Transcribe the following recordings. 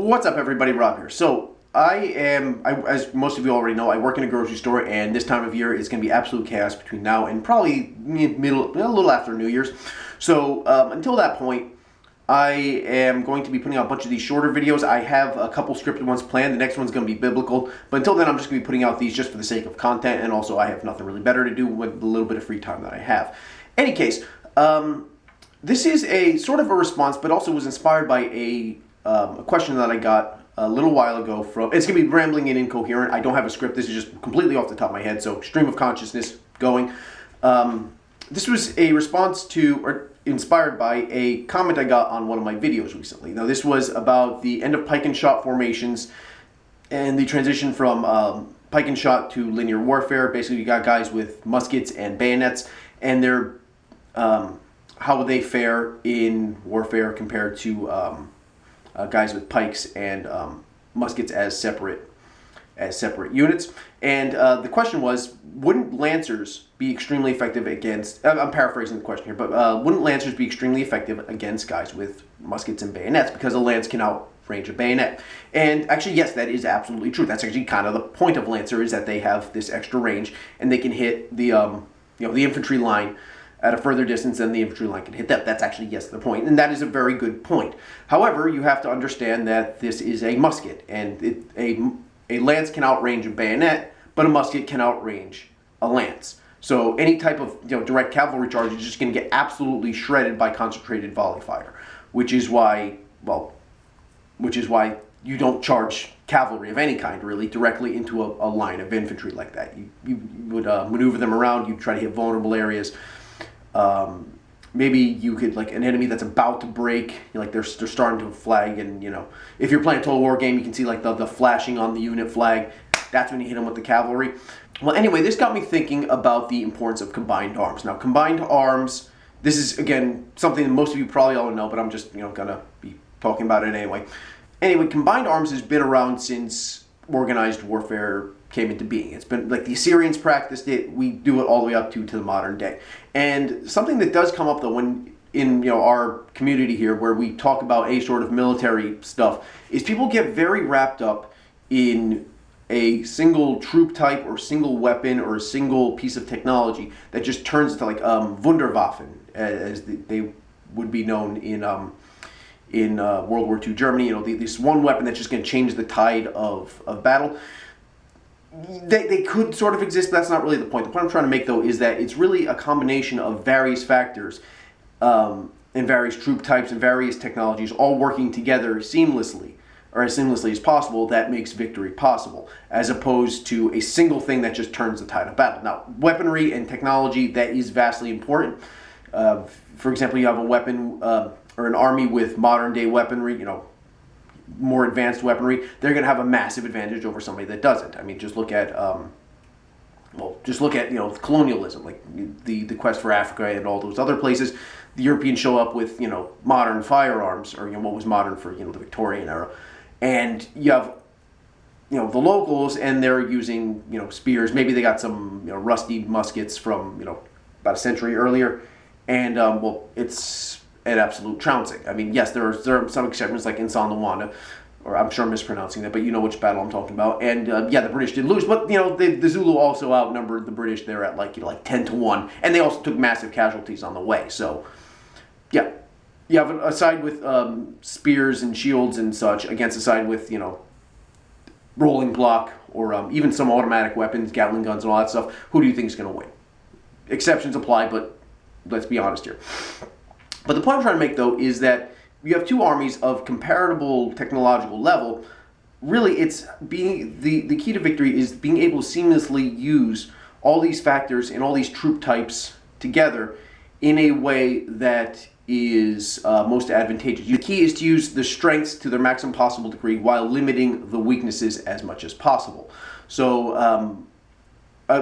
What's up, everybody? Rob here. So as most of you already know, I work in a grocery store, and this time of year is going to be absolute chaos between now and probably a little after New Year's. So until that point, I am going to be putting out a bunch of these shorter videos. I have a couple scripted ones planned. The next one's going to be biblical. But until then, I'm just going to be putting out these just for the sake of content, and also I have nothing really better to do with the little bit of free time that I have. Any case, this is a sort of a response, but also was inspired by a question that I got a little while ago from, it's going to be rambling and incoherent. I don't have a script. This is just completely off the top of my head, so stream of consciousness going. This was a response to, or inspired by, a comment I got on one of my videos recently. Now, this was about the end of pike and shot formations and the transition from pike and shot to linear warfare. Basically, you got guys with muskets and bayonets, and their how they fare in warfare compared to guys with pikes and muskets as separate units. And the question was, wouldn't lancers be extremely effective against, I'm paraphrasing the question here, but wouldn't lancers be extremely effective against guys with muskets and bayonets, because a lance can outrange a bayonet? And actually, yes, that is absolutely true. That's actually kind of the point of lancer, is that they have this extra range, and they can hit the the infantry line at a further distance than the infantry line can hit them. That's actually, yes, the point, and that is a very good point. However, you have to understand that this is a musket, and a lance can outrange a bayonet, but a musket can outrange a lance. So any type of direct cavalry charge is just going to get absolutely shredded by concentrated volley fire, which is why you don't charge cavalry of any kind really directly into a line of infantry like that. You would maneuver them around. You try to hit vulnerable areas. Maybe you could, like an enemy that's about to break, like they're starting to flag, and if you're playing a Total War game, you can see like the flashing on the unit flag. That's when you hit them with the cavalry. Well, anyway, this got me thinking about the importance of combined arms. Now, combined arms, this is again something that most of you probably all know, but I'm just gonna be talking about it anyway. Anyway, combined arms has been around since organized warfare came into being. It's been like the Assyrians practiced it. We do it all the way up to the modern day. And something that does come up though when in our community here, where we talk about a sort of military stuff, is people get very wrapped up in a single troop type or single weapon or a single piece of technology that just turns into like Wunderwaffen, as they would be known in World War II Germany. This one weapon that's just going to change the tide of battle. They could sort of exist, but that's not really the point. The point I'm trying to make, though, is that it's really a combination of various factors and various troop types and various technologies all working together seamlessly, or as seamlessly as possible, that makes victory possible, as opposed to a single thing that just turns the tide of battle. Now, weaponry and technology, that is vastly important. For example, you have a weapon or an army with modern-day weaponry, more advanced weaponry, they're going to have a massive advantage over somebody that doesn't. I mean, just look at colonialism, like the quest for Africa and all those other places. The Europeans show up with modern firearms, or what was modern for the Victorian era, and you have the locals, and they're using spears. Maybe they got some rusty muskets from about a century earlier, and it's an absolute trouncing. I mean, yes, there are some exceptions like in Sonlawanda, or I'm sure I'm mispronouncing that, but you know which battle I'm talking about. And the British did lose, but the Zulu also outnumbered the British there at like 10-1, and they also took massive casualties on the way. So yeah, you have a side with spears and shields and such against a side with rolling block or even some automatic weapons, Gatling guns and all that stuff. Who do you think is going to win? Exceptions apply, but let's be honest here. But the point I'm trying to make, though, is that you have two armies of comparable technological level. Really, it's being the key to victory is being able to seamlessly use all these factors and all these troop types together in a way that is most advantageous. The key is to use the strengths to their maximum possible degree while limiting the weaknesses as much as possible. So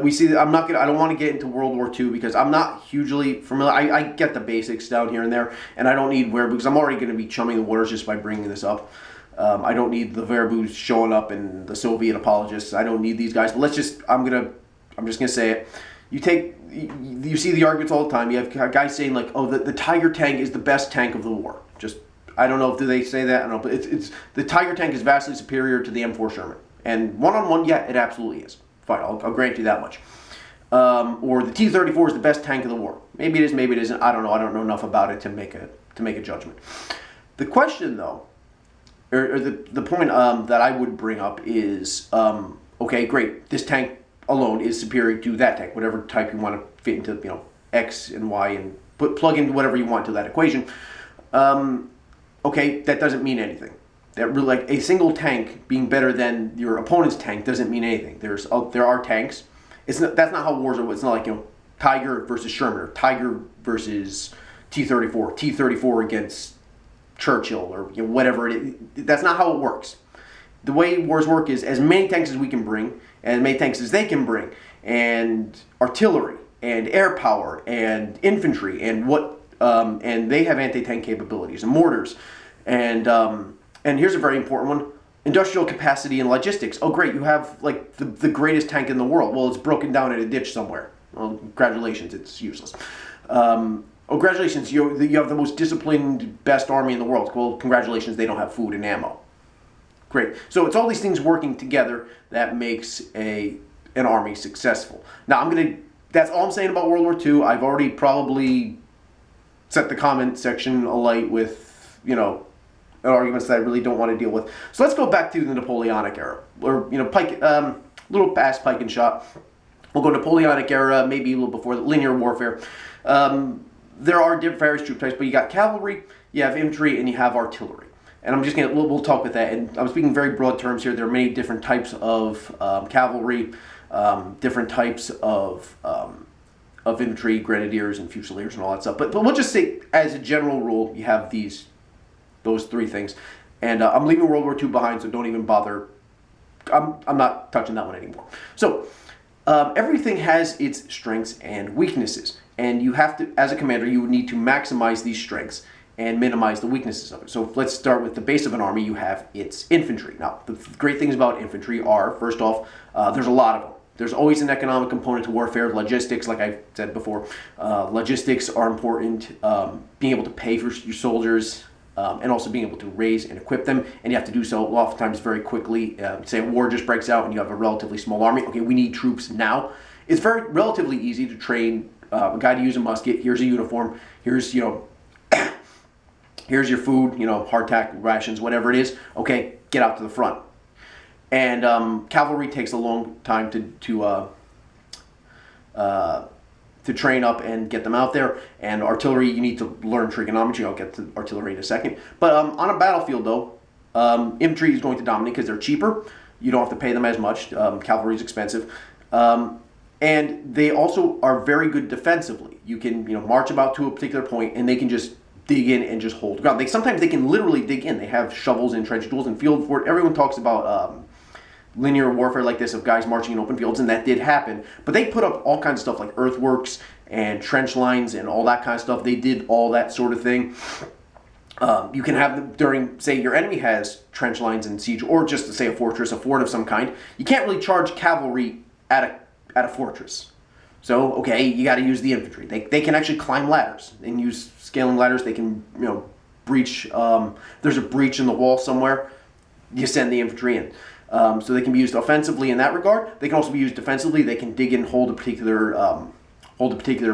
we see that I don't want to get into World War II because I'm not hugely familiar. I get the basics down here and there, and I don't need because I'm already going to be chumming the waters just by bringing this up. I don't need the Verbus showing up and the Soviet apologists. I don't need these guys. But I'm just going to say it. You see the arguments all the time. You have guys saying like, oh, the Tiger tank is the best tank of the war. Just I don't know if do they say that. I don't know, but it's the Tiger tank is vastly superior to the M4 Sherman. And one-on-one, yeah, it absolutely is. Fine, I'll grant you that much. Or the T-34 is the best tank of the war. Maybe it is, maybe it isn't. I don't know. I don't know enough about it to make a judgment. The question, though, or the point that I would bring up is, okay, great. This tank alone is superior to that tank, whatever type you want to fit into, X and Y, and plug in whatever you want to that equation. Okay, that doesn't mean anything. That really, like a single tank being better than your opponent's tank doesn't mean anything. There are tanks. That's not how wars are. It's not like Tiger versus Sherman, or Tiger versus T-34, T-34 against Churchill, or whatever it is. That's not how it works. The way wars work is as many tanks as we can bring, and as many tanks as they can bring, and artillery, and air power, and infantry, and and they have anti-tank capabilities, and mortars, and here's a very important one: industrial capacity and logistics. Oh, great, you have like the greatest tank in the world. Well, it's broken down in a ditch somewhere. Well, congratulations, it's useless. Oh, congratulations, you have the most disciplined, best army in the world. Well, congratulations, they don't have food and ammo. Great. So it's all these things working together that makes an army successful. Now, that's all I'm saying about World War II. I've already probably set the comment section alight with, arguments that I really don't want to deal with. So let's go back to the Napoleonic era, or Pike, little past Pike and Shot. We'll go Napoleonic era, maybe a little before the linear warfare. There are various troop types, but you got cavalry, you have infantry, and you have artillery. And I'm just we'll talk with that. And I'm speaking very broad terms here. There are many different types of cavalry, different types of infantry, grenadiers, and fusiliers, and all that stuff. But we'll just say, as a general rule, you have those three things. And I'm leaving World War II behind, so don't even bother. I'm not touching that one anymore. So everything has its strengths and weaknesses. And you have to, as a commander, you would need to maximize these strengths and minimize the weaknesses of it. So let's start with the base of an army. You have its infantry. Now, the great things about infantry are, first off, there's a lot of them. There's always an economic component to warfare. Logistics, like I said before, logistics are important. Being able to pay for your soldiers, and also being able to raise and equip them, and you have to do so oftentimes very quickly. Say a war just breaks out and you have a relatively small army. Okay, we need troops now. It's relatively easy to train a guy to use a musket. Here's a uniform. Here's here's your food. Hardtack rations, whatever it is. Okay, get out to the front. And cavalry takes a long time to train up and get them out there. And artillery, you need to learn trigonometry. I'll get to artillery in a second. But on a battlefield, though, infantry is going to dominate because they're cheaper. You don't have to pay them as much. Cavalry is expensive. And they also are very good defensively. You can march about to a particular point, and they can just dig in and just hold ground. Sometimes they can literally dig in. They have shovels and trench tools and field fort. Everyone talks about linear warfare like this of guys marching in open fields, and that did happen. But they put up all kinds of stuff like earthworks and trench lines and all that kind of stuff. They did all that sort of thing. You can have them during, say, your enemy has trench lines and siege, or just to say a fortress, a fort of some kind. You can't really charge cavalry at a fortress. So, okay, you got to use the infantry. They can actually climb ladders and use scaling ladders. They can, breach. There's a breach in the wall somewhere. You send the infantry in. So they can be used offensively in that regard. They can also be used defensively. They can dig in, hold a particular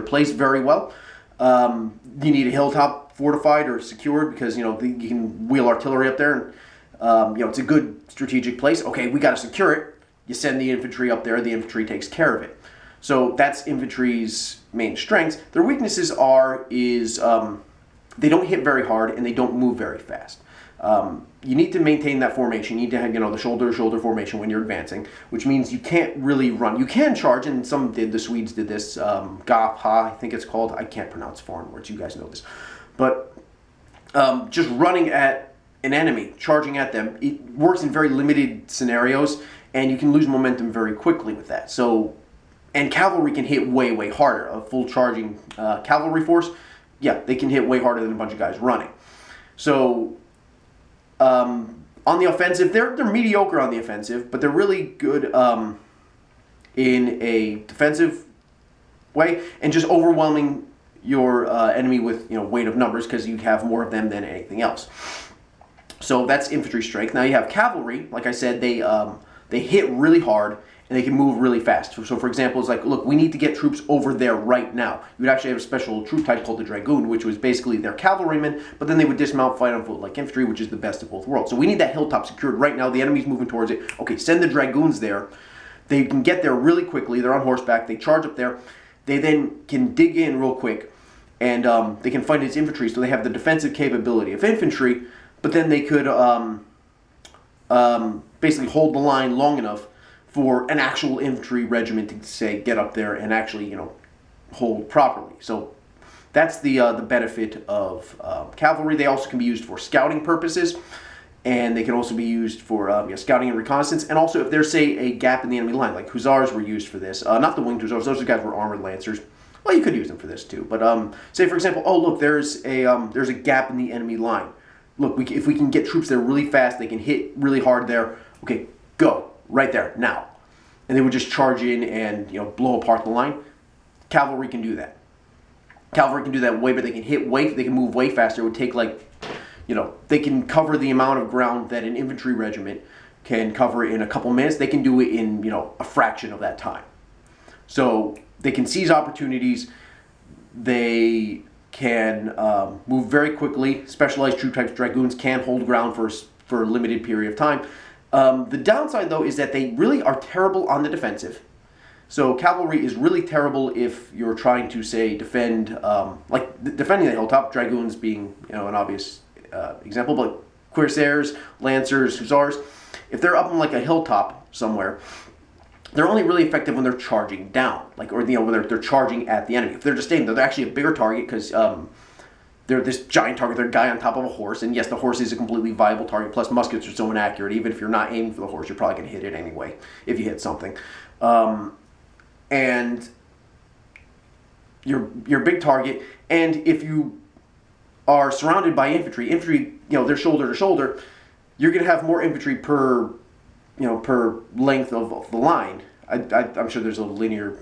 place very well. You need a hilltop fortified or secured because you can wheel artillery up there, and it's a good strategic place. Okay, we got to secure it. You send the infantry up there. The infantry takes care of it. So that's infantry's main strengths. Their weaknesses is they don't hit very hard and they don't move very fast. You need to maintain that formation. You need to have the shoulder-to-shoulder formation when you're advancing, which means you can't really run. You can charge, and some did. The Swedes did this. Gapha, I think it's called. I can't pronounce foreign words. You guys know this. But just running at an enemy, charging at them, it works in very limited scenarios, and you can lose momentum very quickly with that. And cavalry can hit way, way harder. A full charging cavalry force, yeah, they can hit way harder than a bunch of guys running. So on the offensive, they're mediocre on the offensive, but they're really good in a defensive way, and just overwhelming your enemy with weight of numbers because you have more of them than anything else. So that's infantry strength. Now you have cavalry. Like I said, they hit really hard and they can move really fast. So for example, it's like, look, we need to get troops over there right now. You would actually have a special troop type called the dragoon, which was basically their cavalrymen, but then they would dismount, fight on foot like infantry, which is the best of both worlds. So we need that hilltop secured right now. The enemy's moving towards it. Okay, send the dragoons there. They can get there really quickly. They're on horseback. They charge up there. They then can dig in real quick, and they can fight its infantry, so they have the defensive capability of infantry, but then they could basically hold the line long enough for an actual infantry regiment to, say, get up there and actually, hold properly. So that's the benefit of cavalry. They also can be used for scouting purposes, and they can also be used for scouting and reconnaissance. And also, if there's, say, a gap in the enemy line, like hussars were used for this. Not the winged hussars; those guys were armored lancers. Well, you could use them for this too. But say, for example, oh look, there's a gap in the enemy line. Look, if we can get troops there really fast, they can hit really hard there. Okay, go right there now, and they would just charge in and blow apart the line. Cavalry can do that. Cavalry can do that way, but they can move way faster. It would take they can cover the amount of ground that an infantry regiment can cover in a couple minutes. They can do it in a fraction of that time. So they can seize opportunities. They can move very quickly. Specialized troop types, dragoons, can hold ground for a limited period of time. The downside, though, is that they really are terrible on the defensive. So cavalry is really terrible if you're trying to, say, defend, defending the hilltop, dragoons being an obvious example, but cuirassiers, lancers, hussars, if they're up on like a hilltop somewhere, they're only really effective when they're charging down, when they're charging at the enemy. If they're just staying there, they're actually a bigger target because they're this giant target. They're a guy on top of a horse, and yes, the horse is a completely viable target. Plus, muskets are so inaccurate. Even if you're not aiming for the horse, you're probably going to hit it anyway if you hit something. And you're a big target, and if you are surrounded by infantry, they're shoulder to shoulder, you're going to have more infantry per length of the line. I'm sure there's a linear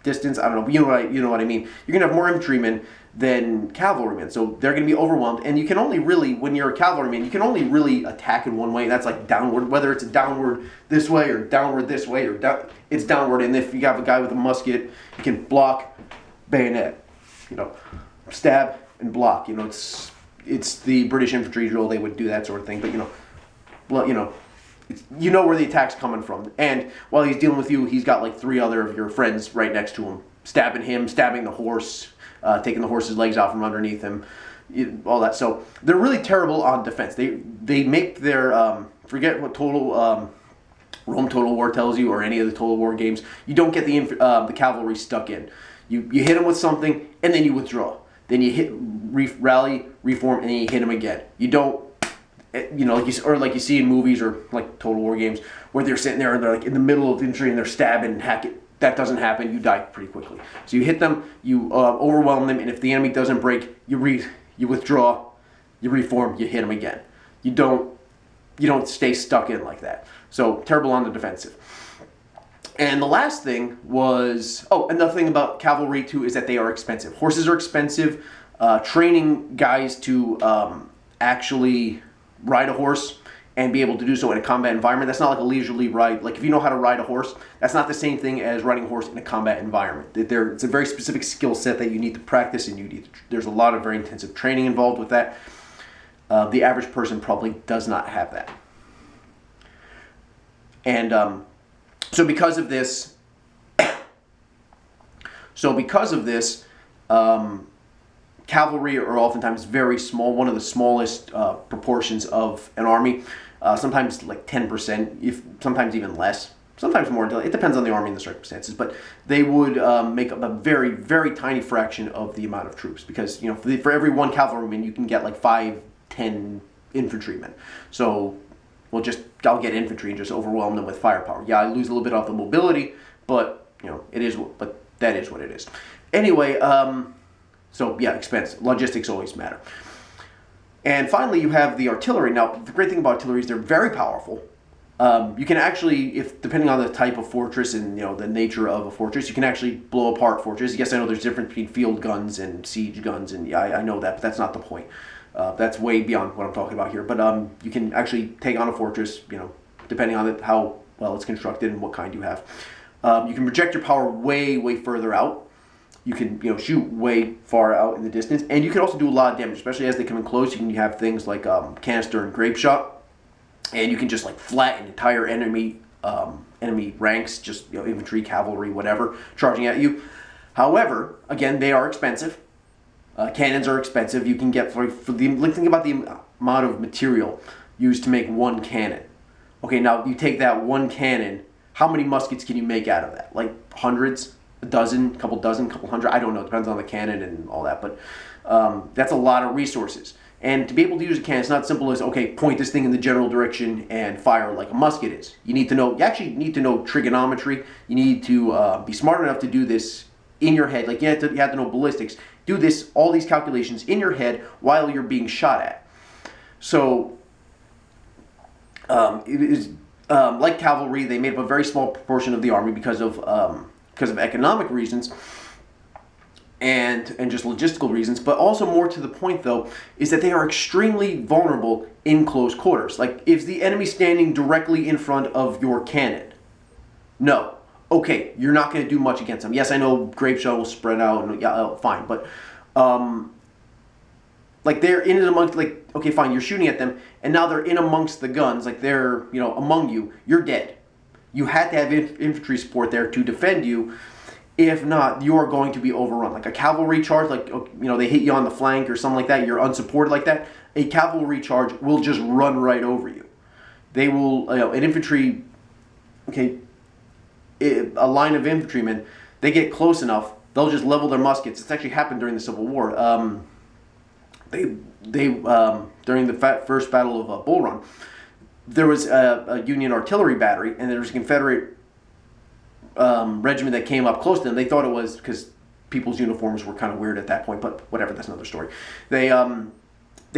distance. I don't know, but you know what I mean. You're going to have more infantrymen than cavalrymen, so they're going to be overwhelmed. And you can only really, when you're a cavalryman, you can only really attack in one way. And that's like downward, whether it's a downward this way or downward this way, or it's downward. And if you have a guy with a musket, you can block, bayonet, stab and block. It's the British infantry drill. They would do that sort of thing. But where the attack's coming from. And while he's dealing with you, he's got like 3 other of your friends right next to him, stabbing the horse, taking the horse's legs out from underneath him, all that. So they're really terrible on defense. They make their forget what Rome Total War tells you, or any of the Total War games. You don't get the cavalry stuck in. You hit them with something and then you withdraw. Then you hit rally, reform, and then you hit them again. You don't, like you see in movies or like Total War games where they're sitting there and they're like in the middle of infantry and they're stabbing and hacking. That doesn't happen. You die pretty quickly. So you hit them, you overwhelm them, and if the enemy doesn't break, you withdraw, you reform, you hit them again. You don't stay stuck in like that. So terrible on the defensive. And the last thing was, another thing about cavalry too is that they are expensive. Horses are expensive. Training guys to actually ride a horse and be able to do so in a combat environment, that's not like a leisurely ride. Like if you know how to ride a horse, that's not the same thing as riding a horse in a combat environment. It's a very specific skill set that you need to practice, and there's a lot of very intensive training involved with that. The average person probably does not have that. And so because of this, cavalry are oftentimes very small, one of the smallest proportions of an army. Sometimes like 10%, sometimes even less, sometimes more. It depends on the army and the circumstances, but they would make up a very, very tiny fraction of the amount of troops, because for every 1 cavalryman you can get like 5-10 infantrymen. So I'll get infantry and just overwhelm them with firepower. Yeah, I lose a little bit off the mobility, but that is what it is. Anyway, expense. Logistics always matter. And finally, you have the artillery. Now, the great thing about artillery is they're very powerful. You can actually, if depending on the type of fortress and the nature of a fortress, you can actually blow apart fortresses. Yes, I know there's difference between field guns and siege guns, and yeah, I know that, but that's not the point. That's way beyond what I'm talking about here. But you can actually take on a fortress, depending on how well it's constructed and what kind you have. You can project your power way, way further out. You can shoot way far out in the distance, and you can also do a lot of damage, especially as they come in close. You can have things like canister and grape shot, and you can just like flatten entire enemy ranks, just infantry, cavalry, whatever, charging at you. However, again, they are expensive. Cannons are expensive. You can get think about the amount of material used to make one cannon. Okay, now you take that one cannon. How many muskets can you make out of that? Like hundreds, a dozen, couple hundred. I don't know. It depends on the cannon and all that. But that's a lot of resources. And to be able to use a cannon, it's not simple as, okay, point this thing in the general direction and fire like a musket is. You actually need to know trigonometry. You need to be smart enough to do this in your head. Like you have to know ballistics. Do all these calculations in your head while you're being shot at. So it is like cavalry. They made up a very small proportion of the army because of economic reasons and just logistical reasons, but also more to the point though is that they are extremely vulnerable in close quarters. Like, is the enemy standing directly in front of your cannon? No. Okay, you're not going to do much against them. Yes, I know grape shot will spread out and yeah, fine, but like they're in and amongst, like, okay, fine, you're shooting at them and now they're in amongst the guns, like they're among you. You're dead. You had to have infantry support there to defend you. If not, you are going to be overrun. Like a cavalry charge, like they hit you on the flank or something like that, you're unsupported like that, a cavalry charge will just run right over you. They will, an infantry, okay, a line of infantrymen, they get close enough, they'll just level their muskets. It's actually happened during the Civil War. They during the first Battle of Bull Run, there was a Union artillery battery, and there was a Confederate regiment that came up close to them. They thought it was because people's uniforms were kind of weird at that point, but whatever, that's another story. They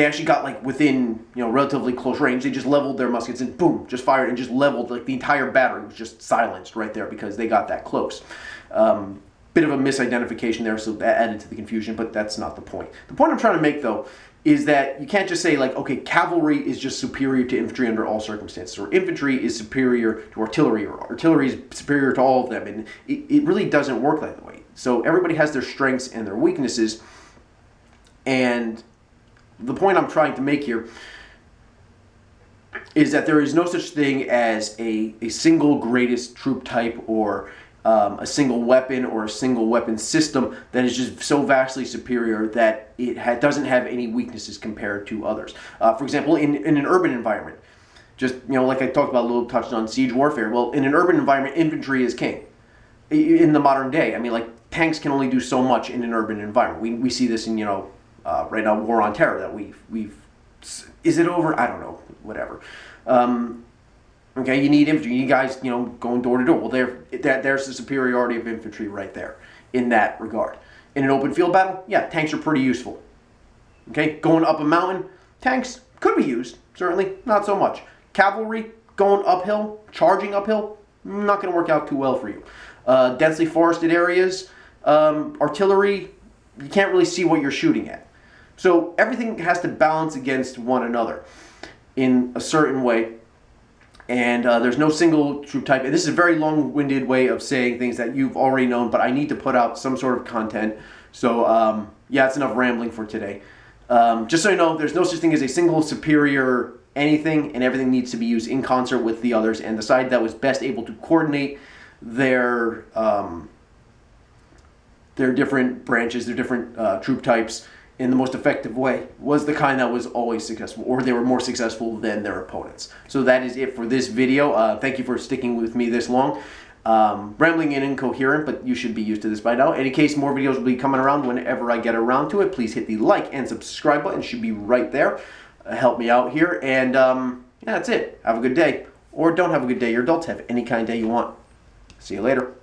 actually got like within relatively close range. They just leveled their muskets and boom, just fired and just leveled. Like the entire battery was just silenced right there because they got that close. Bit of a misidentification there, so that added to the confusion, but that's not the point. The point I'm trying to make though is that you can't just say like, okay, cavalry is just superior to infantry under all circumstances, or infantry is superior to artillery, or artillery is superior to all of them, and it really doesn't work that way. So everybody has their strengths and their weaknesses, and the point I'm trying to make here is that there is no such thing as a single greatest troop type or a single weapon or a single weapon system that is just so vastly superior that it doesn't have any weaknesses compared to others. For example, in an urban environment, just like I talked about a little, touched on siege warfare. Well, in an urban environment, infantry is king. In the modern day, I mean, like tanks can only do so much in an urban environment. We see this in right now, War on Terror that we've is it over? I don't know. Whatever. Okay, you need infantry. You guys, going door to door. Well, there's the superiority of infantry right there in that regard. In an open field battle, yeah, tanks are pretty useful. Okay, going up a mountain, tanks could be used, certainly, not so much. Cavalry, going uphill, charging uphill, not going to work out too well for you. Densely forested areas, artillery, you can't really see what you're shooting at. So everything has to balance against one another in a certain way. And there's no single troop type. And this is a very long-winded way of saying things that you've already known, but I need to put out some sort of content. So, yeah, it's enough rambling for today. Just so you know, there's no such thing as a single superior anything, and everything needs to be used in concert with the others. And the side that was best able to coordinate their different branches, their different troop types in the most effective way was the kind that was always successful, or they were more successful than their opponents. So that is it for this video. Thank you for sticking with me this long. Rambling and incoherent, but you should be used to this by now. In any case, more videos will be coming around whenever I get around to it. Please hit the like and subscribe button. It should be right there. Help me out here. And yeah, that's it. Have a good day. Or don't have a good day. You're adults. Have any kind of day you want. See you later.